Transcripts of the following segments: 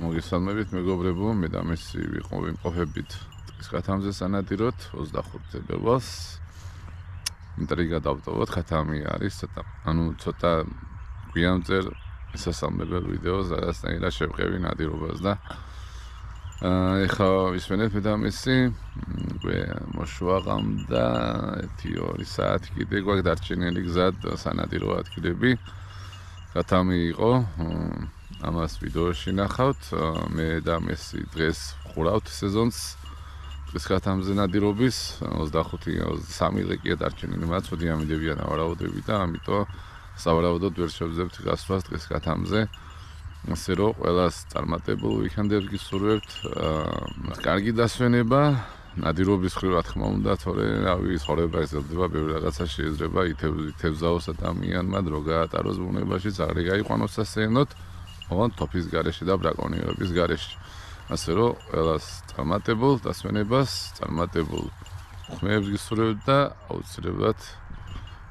მოგესალმებით მეგობრებო, მე და მესი ვიმყოფებით ტყის ქათამზე სანადიროთ 25 თებერვალს. ინტრიგა დავტოვოთ, ქათამი არის ცოტა გვიანწერ შესაძლებელ ვიდეოს, რაღაცნაირად შევყევი ნადირობას და ეხლა ვისმენებ მე და მესი მოშვაღამ და 1-2 საათი კიდე გვაქვს დარჩენილი გზად სანადირო ადგილები. ქათამი იყო ამას ვიდეოში ნახავთ, მე და მესი დღეს ვყურავთ სეზონს ტყის ქათამზე ნადირობის 25-23 დღეა დარჩენილი მათ, ცუდი ამიდებიან ავარაუდები და ამიტომ სავარაუდოდ ვერ შევძლებთ გასვლას ტყის ქათამზე. ასე რომ ყველას წარმატებულ ვიქენდებს გისურვებთ, კარგი დასვენება, ნადირობის მხრივ რა თქმა უნდა, თორე რავი, ცხოვრება იზრდება, ბევრი რაღაცა შეიძლება ითევზაოს ადამიანმა, დრო გაატაროს ბუნებაში, აღარ გაიყვანოს ასეენოთ, ოღონდ თოფის გარეშე და ბრაკონიერების გარეშე. ასე რომ ყველას წარმატებულ დასვენებას, წარმატებულ ხმებს გისურვებთ და აუცილებლად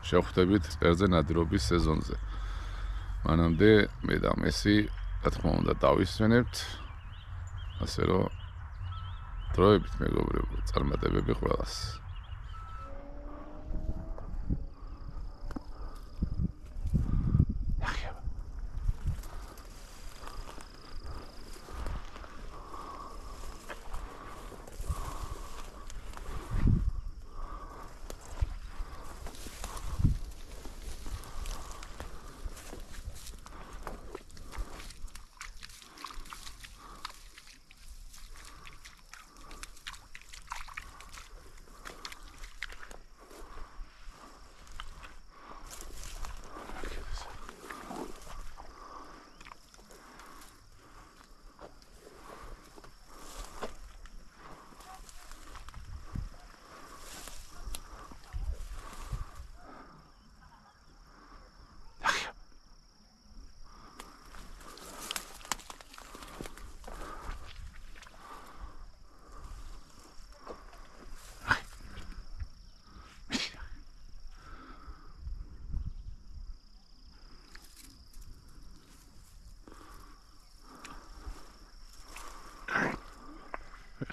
შევხვდებით წელზე ნადირობის სეზონზე. მანამდე მე და მესი რა თქმა უნდა დავისვენებთ. ასე რომ დროებით მეგობრებო, წარმატებები ყველას.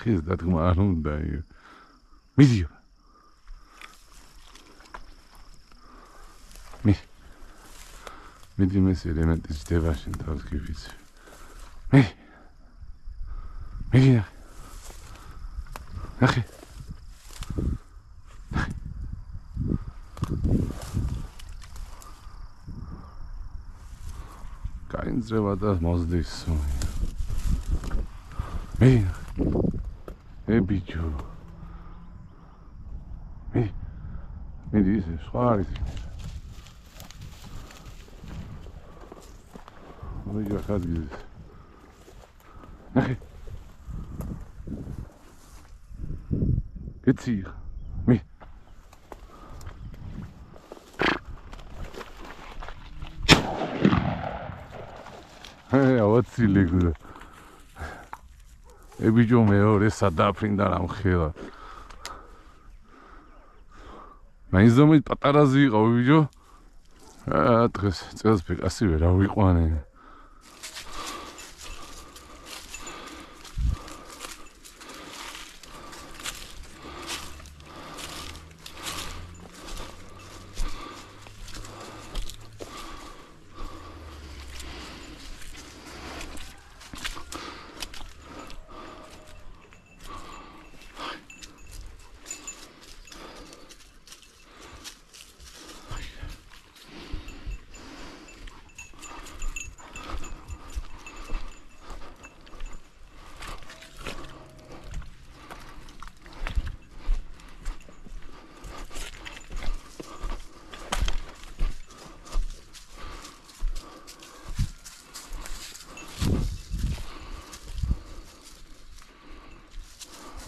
He's that man there. Video. Video mesi element is devashin tavskivits. Video. Akhi. Kainzreva da mozdis. Video. Bicho. Me dice, suárez. Oye, acá dices. ¿Qué tira? Me. What's illegal? Bicho მეორე სადაფრინდა რამ ხელა. მაინცდამით პატარაზი იყო ბიჭო. დღეს წელს ფეკასი ვერ ავიყვანე.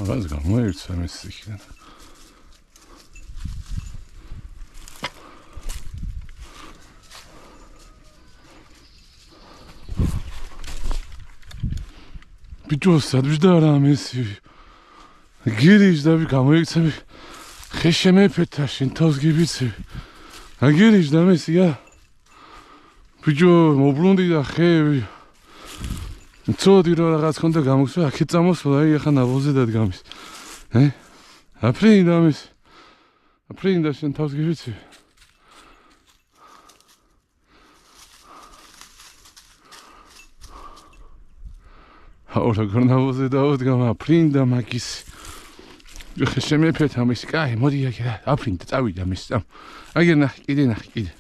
Раз гамается месихен. Bicho sadvida ramesi. Giriş da bir gamoysa bir xeşeme petaşin toz gibisi. Giriş da mesi ya. Bicho mobrundu da xe ცოდი რომ რაღაც ხონდა გამოსვა, აქეთ წამოსვლა, აი ახლა ნაბოლზე დადგამის. აფრინდა ამის. აფრინდა შენ თავს გივიცი. აურა გორნავოზე დაუდგამ აფრინდა მაგის. ხე შემეფეთ ამის, კაი, მოდი აქ აფრინდა წავიდა მის. აგერ ნახე, კიდე ნახე, კიდე.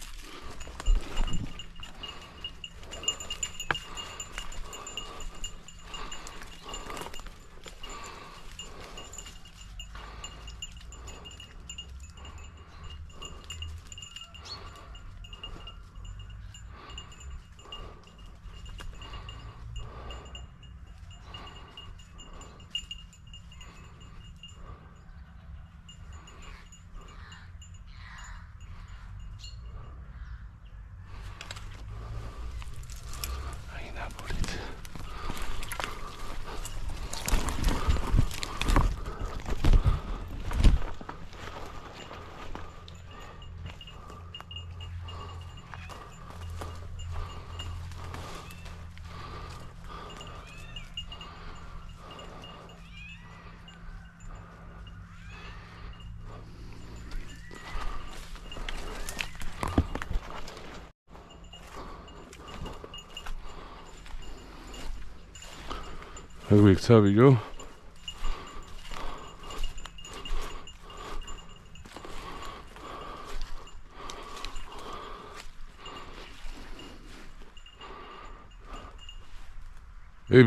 ვიქცავიო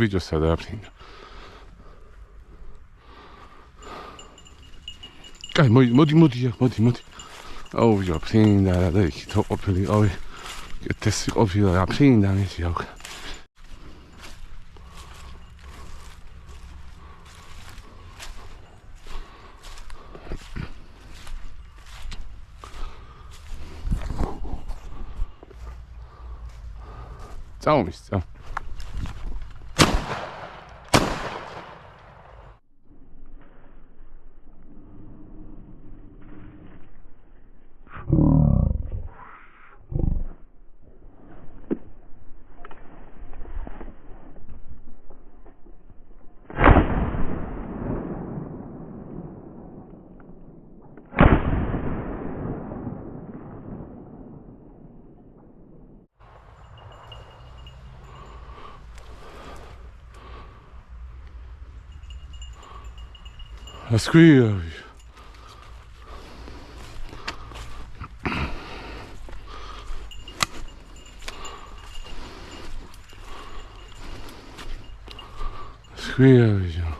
ბიჭო სადა აფრინდა კაი მოდი აუ ვიო აფრინდა და იქ თო ყოფილიყავი კეთესი ყოფილა აფრინდა მისი აუ წავმის წავ ასკვია ვიო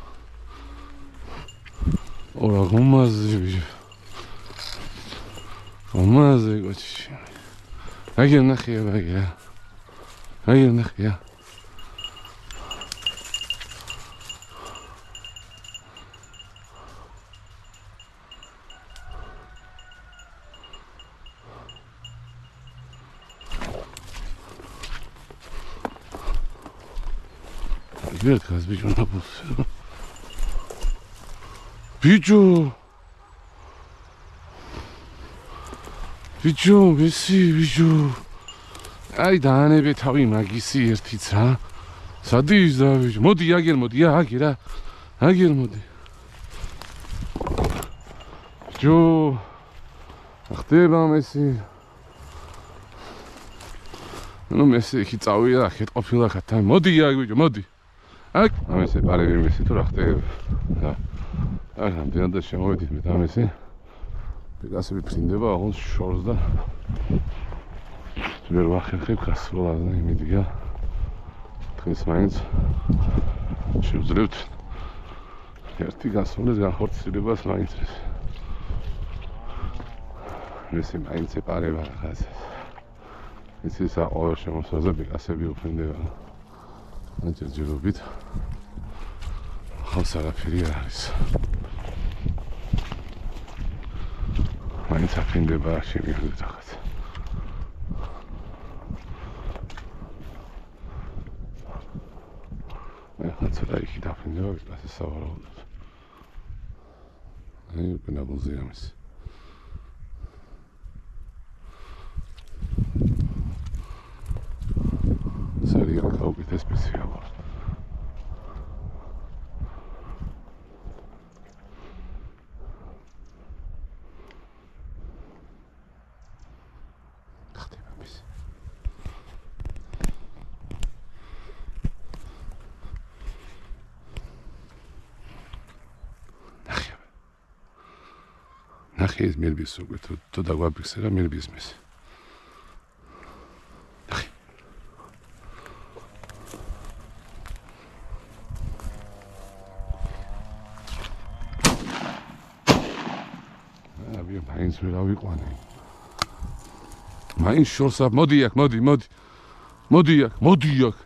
ორა გომაზე გოჩი აგერ ნახია Вверх, биჭო ნაბოლს. Биჭო, ბიჭო. აი დაანებე თავი მაგისი ერთიც რა. სადის და ბიჭო, მოდი აგერ მოდი. ბიჭო. ხდება მესი. ნუ მესი იქ წავიდა, აქეთ ყოფილა ხათა. მოდი ბიჭო, მოდი. აქ ამესე პარები მესი თუ რა ხდება. აი რამდენად შემოვედით მე ამესე. პიკასები ფრინდება აღონ შორს და ვერ ვახერხებ გასროლას და იმედია დღეს მაინც შევძლებთ ერთი გასროლის განხორციელებას მაინც მესი მაინც ეპარება რაღაცას იცი საყოველთაო შემოსვლაზე პიკასები უფრინდება ჯერჯერობით ხალხს არაფერი არ არის მაინც აფრინდება შევიხვდეთ ახაც ახლა ცოტა იქი დაფრინდება ვიყასე სავარაუდოდ აი უკვე ნაბოლზე ამის სერია გაუკეთე სპეციალურად ნახე ეს მელბის უკვე თუ დაგვაფიქსირა მელბის მესი. ნახე. აბი მაინც ვერ ავიყვანე. მაინც შორს მოდი აქ, მოდი აქ.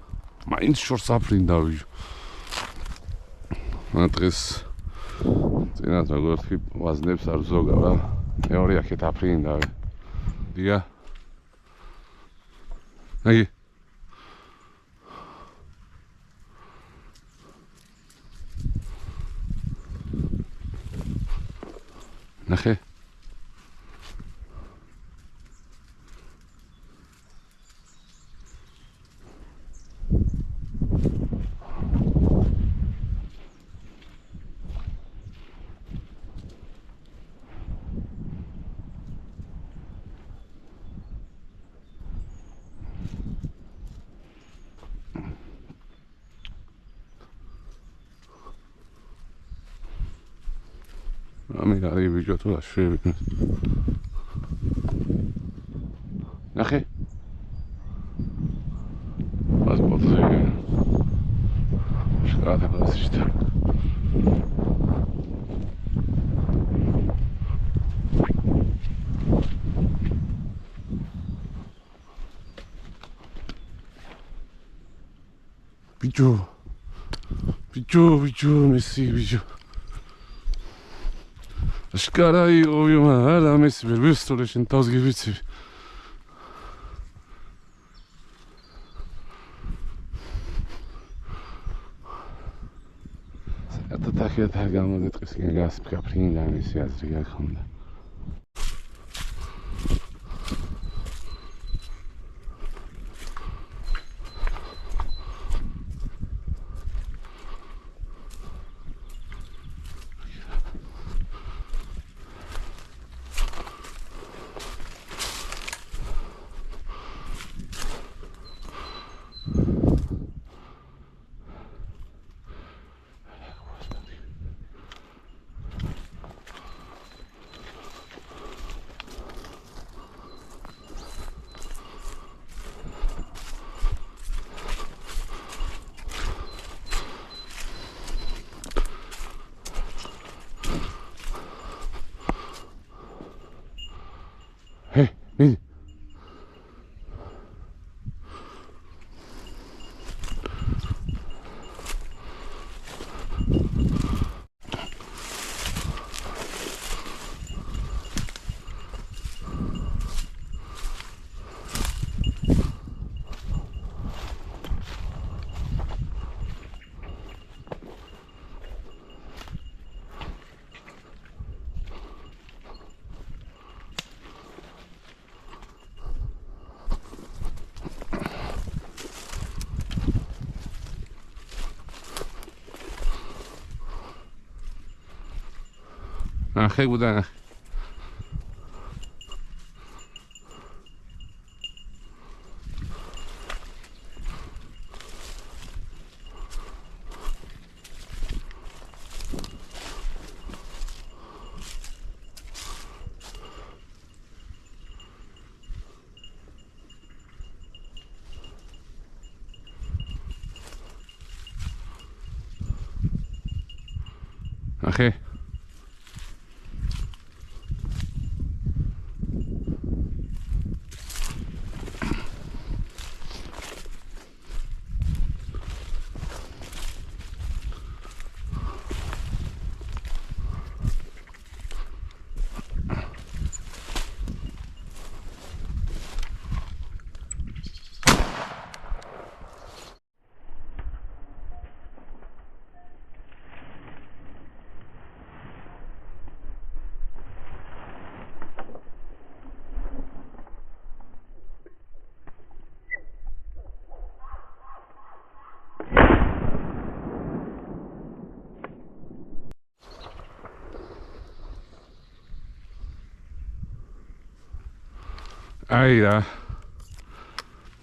მაინც შორს აფრინდავი. დღეს წინათ როგორც კი ვაზნებს არ ზოგავ რა. მეორე აქეთ აფრინდავი. დია. აი. ნახე. Ami ari video tu aşırı bir. Nahe. Az bozuyor. Şurada kalsın işte. Video, Messi video. Şkaray oyuma hala Messi bir restoration taz gibi bir. Hatta takıya targamı etkisin gaz kaprin yani siyasi yakında. Hey, ne? خیلی بودن آخه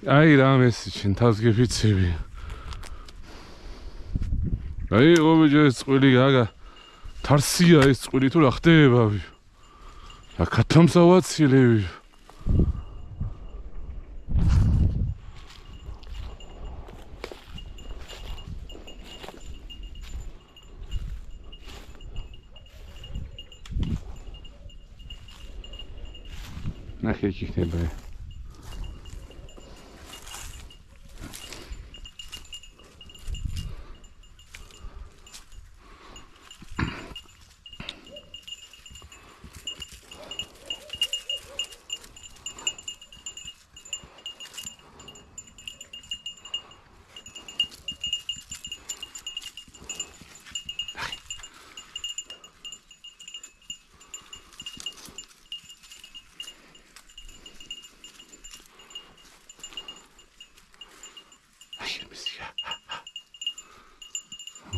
아이라 메시진 다스게 비치비 아이 오브제 스쿨리가 다르시야 스쿨리 돌아խტეებავი Katamsavacili. Nachyekich nie były.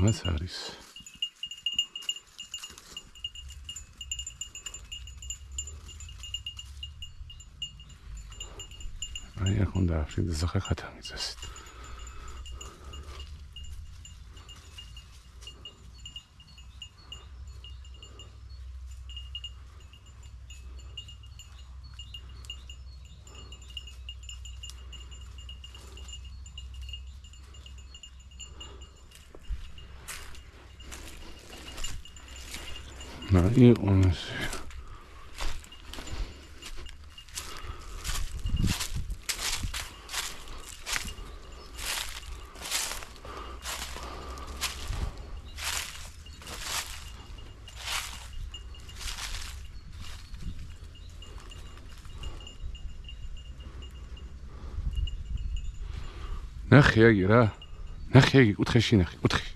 Mas არის. აი აქ უნდა აღშიდე ზახა ხათამიწას. I on is. نخي اجي را نخي اجي وتخشي نخي وتخشي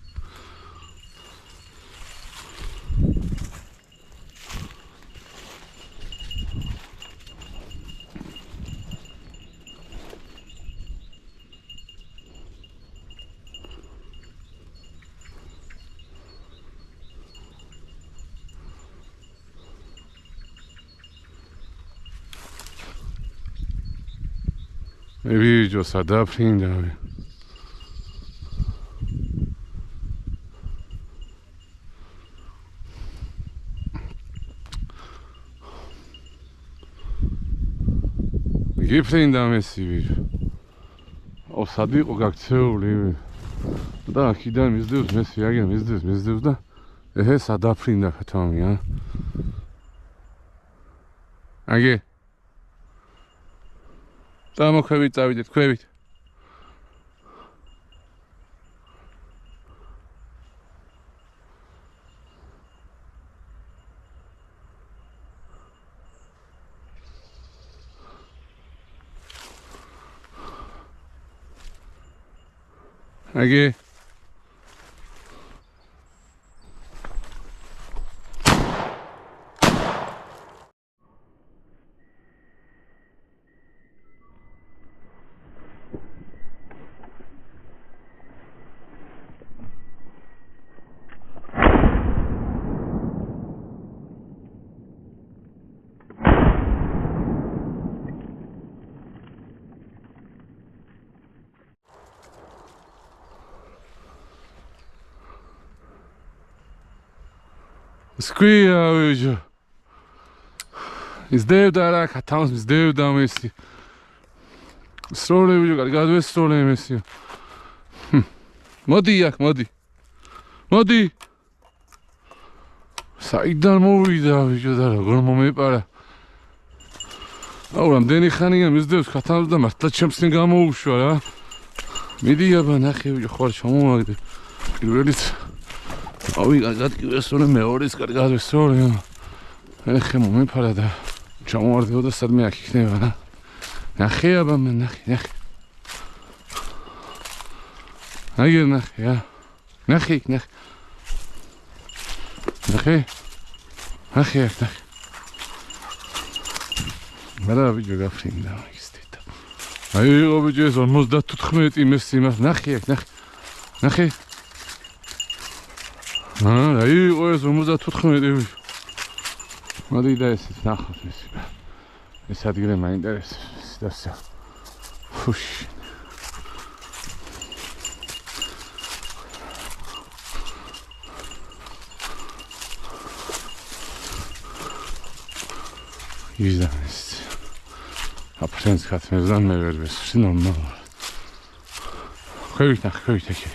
Видео садаприн давай. Гиприн дамеси видео. О садиқо гакцეული. და აქიდან მისდევს მესი აგენ მისდევს და ეჰე სადაფრინდა ხათამი ა. აგი დამოქვევით წავიდეთ ქვევით. აგი Squia hoje. Izdevda რა ხათავს izdevda მესი. სროლები ჯერ გადვესროლე მესი. მოდი აქ, მოდი. მოდი. საიდან მოვიდა ბიჭო და როგორ მომეპარა. აუ რამდენი ხანია მისდევს ხათავს და მართლა ჩემსთან გამოუშვა რა. მიდი აბა ნახე ბიჭო ხوار ჩამოვაგდე. პირველიც ავი გადადგესროლე მეორის გადვესროლე. ეხე მომეფარა და ჩამოვარდეო და სადმე აქ იქნება რა. ნახე აბა მე ნახე. აიგე ნახე რა. ნახე. მარა ვიდეო გაფრინდა ისტიტა. აი ობიჯეს 54 მესი მას ნახე. აი ეს 54 მოდი და ეს ნახოთ მესი. ეს ადგილი მაინტერესებს და ფუში. Izlemesi. Aprens katmezden mi vermesin onunla var. Köyükten köydeki.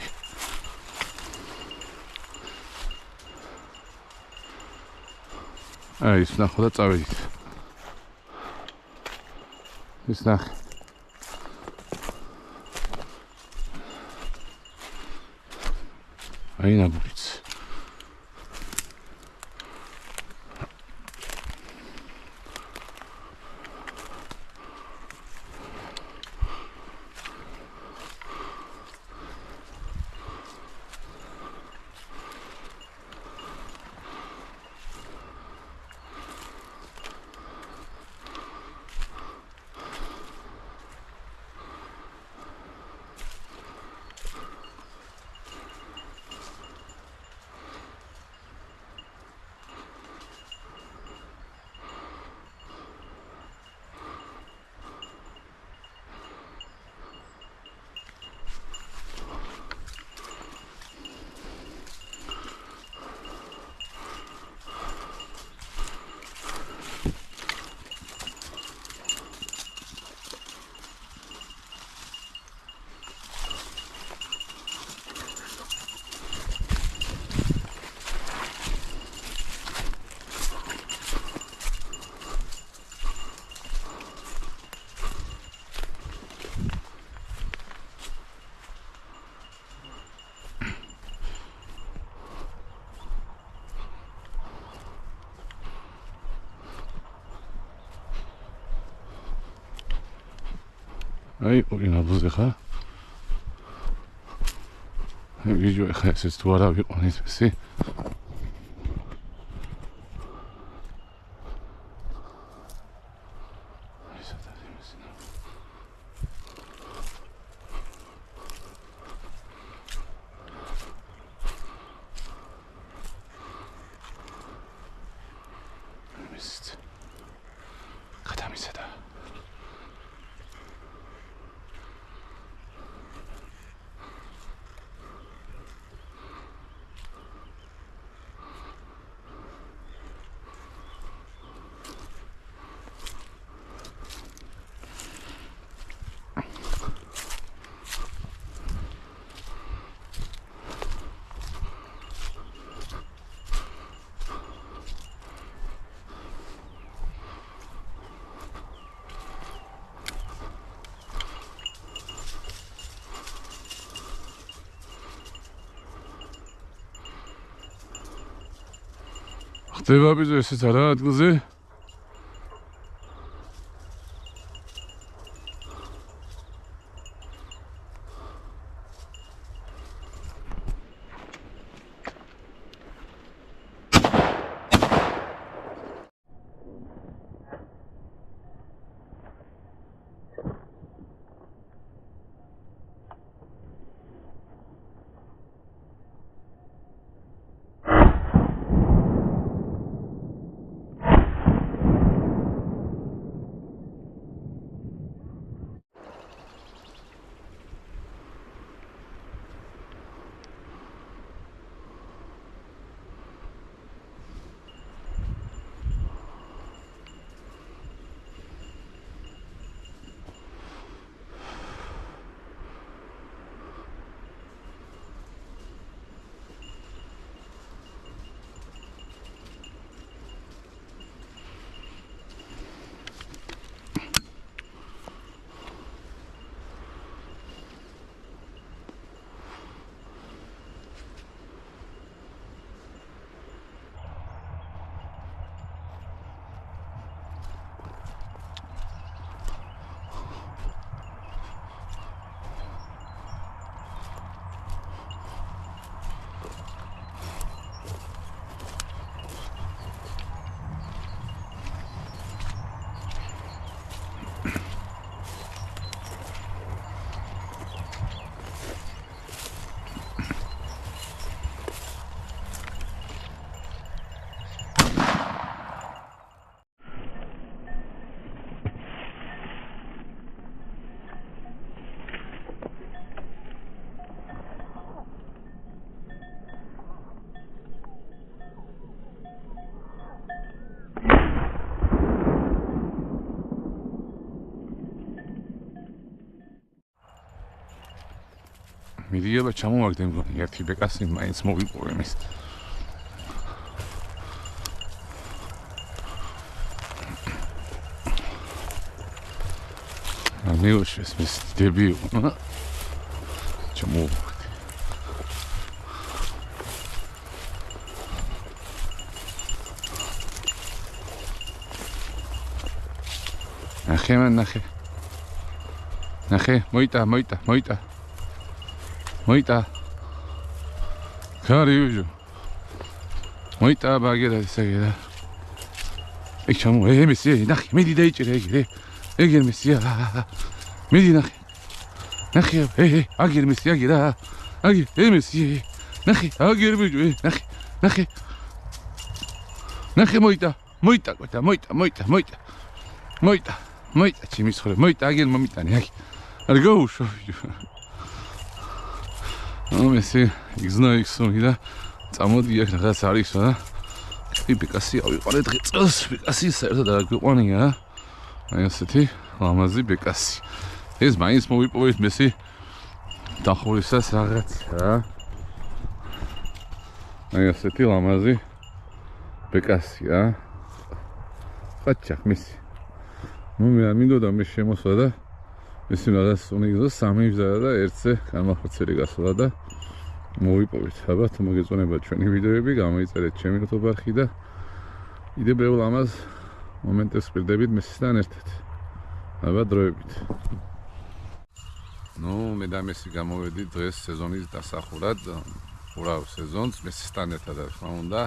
Ay, isnah da çavedit. İsnah. Ayna bu bit. Ay, bugün abuz yıka. Video yıka, siz duvara bir onu izmesi. Katamizeda. ხდება ბიძო ესეც არა ადგილზე? მიდიება ჩამოვაგდე მგონი ერთი ბეკასი მაინც მოვიპოვე მის ამეუშეს მის დებიო ჩამოვაგდე ნახე მან ნახე მოიტა კარიუჯო მოიტა ბაგერა ისეგერა ეი ჩამო მესია ნახე მიდი დაიჭირე ეგერ მესია მიდი ნახე აგერ მესია აგერა აგერ მესია ნახე აგერ ბიჯო ნახე მოიტა ჩიმის ხორე მოიტა აგერ მომიტანე არ გაუშო მესი იგზნაიქსონი და წამოდია რაღაც არისო და ბეკასი ავიყარე დღე წელს ბეკასი საერთოდ არ გვიყვანია აი ასეთი ლამაზი ბეკასი ეს მაინც მოვიპოვეთ მესი დახურისას რაღაცა აი ასეთი ლამაზი ბეკასია ხაჭა მესი მე მინდოდა მე შემოსვა და მესი რაღაც უნიგზო სამი ვზარა და ერთზე განმახორციელი გასვლა და მოვიპოვეთ. ალბათ მოგეწონება ჩვენი ვიდეოები, გამოიწერეთ ჩემი YouTube არხი და კიდევ ბევრ ლამაზ მომენტებს ვფრდებით მესისთან ერთად. ალბათ დროებით. მე და მესი გამოვედით დღეს სეზონის დასახურად. ურავ სეზონს მესისთან ერთად რა თქმა უნდა.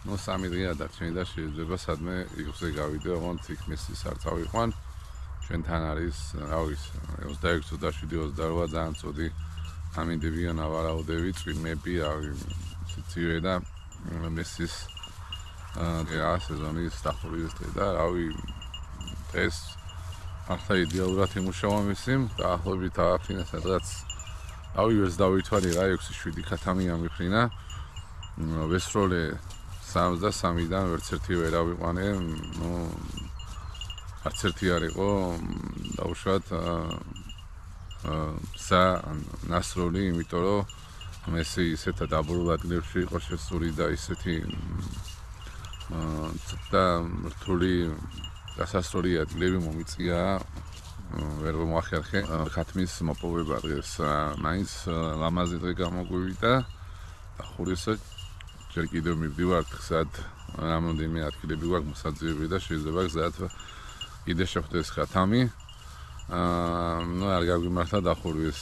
3 დღეა დარჩენილი და შეიძლება სადმე იგზე გავიდე, ოღონდ იქ მესის არ წავიყვან. ჩვენთან არის, რა ვიცი, 26-27-28 ძალიან წოდი ამინდებიან ავარაუდები, წვიმები, ციცივე და მესის სეზონის დასრულების დღე და დღეს ახლა იდეალურად იმუშავა მესი, დაახლოებით აღფრინა სადღაც ვერც დავითვალე რა 6-7 ქათამი ამიფრინა. ვესროლე 63-დან ვერც ერთი ვერ ავიყვანე, არც ერთი არ იყო დაუშვათ ნასროლი, იმიტომ რომ მესი ისეთ დაბურულ ადგილებში იყო შესული და ისეთი ცოტა რთული გასასროლი ადგილები მომიწია, ვერ მოახერხე ხათმის მოპოვება დღეს მაინც ლამაზი დღე გამოგვივიდა დახურისად ჯერ კიდევ მივდივართ გზად რამდენიმე ადგილები გვაქვს მოსაძიები და შეიძლება გზად კიდე შეხვდეს ხათამი არ გაგვიმართა დახურვის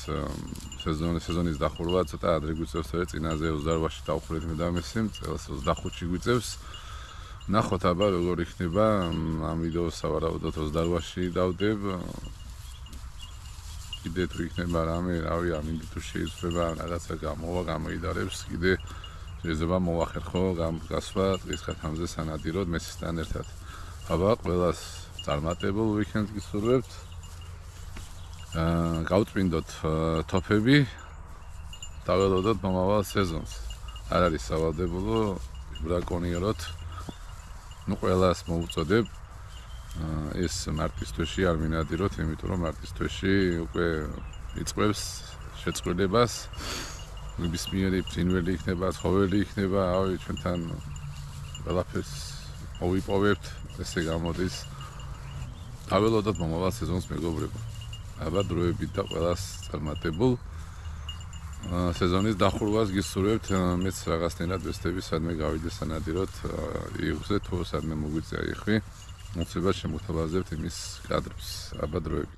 სეზონის დახურვა ცოტა ადრე გვიწევს წინაზე 28-ში დავხურეთ მე და მესი წელს 25-ში გვიწევს ნახოთ აბა როგორ იქნება ამ ვიდეოს სავარაუდოდ 28-ში დავდებ კიდე თუ იქნება რამე რავი ამინდი თუ შეიძლება რაღაცა გამოიდარებს კიდე შეიძლება მოვახერხო გასვლა დღის ხათამზე სანადიროდ მესისთან ერთად აბა ყველას წარმატებულ ვიკენდს გისურვებთ გავწმინდოთ თოფები დაველოდოთ მომავალ სეზონს არ არის სავალდებულო ბრაკონიეროთ ყველას მოუწოდებ ეს მარტის თვეში არ მინადიროთ იმიტომ რომ მარტის თვეში უკვე იწყებს შეწყვილებას ნებისმიერი ფრინველი იქნება ცხოველი იქნება ჩვენთან ყველაფერს მოვიპოვებთ ესე გამოდის დაველოდოთ მომავალ სეზონს მეგობრებო აბა დროებით და ყველას წარმატებულ სეზონის დახურვას გისურვებთ მეც რაღაცნაირად ვესტები სადმე გავიდე სანადიროდ იუზე თუ სადმე მოგვიწია იხვი მოცება შემოგთავაზებთ იმის კადრებს აბა დროებით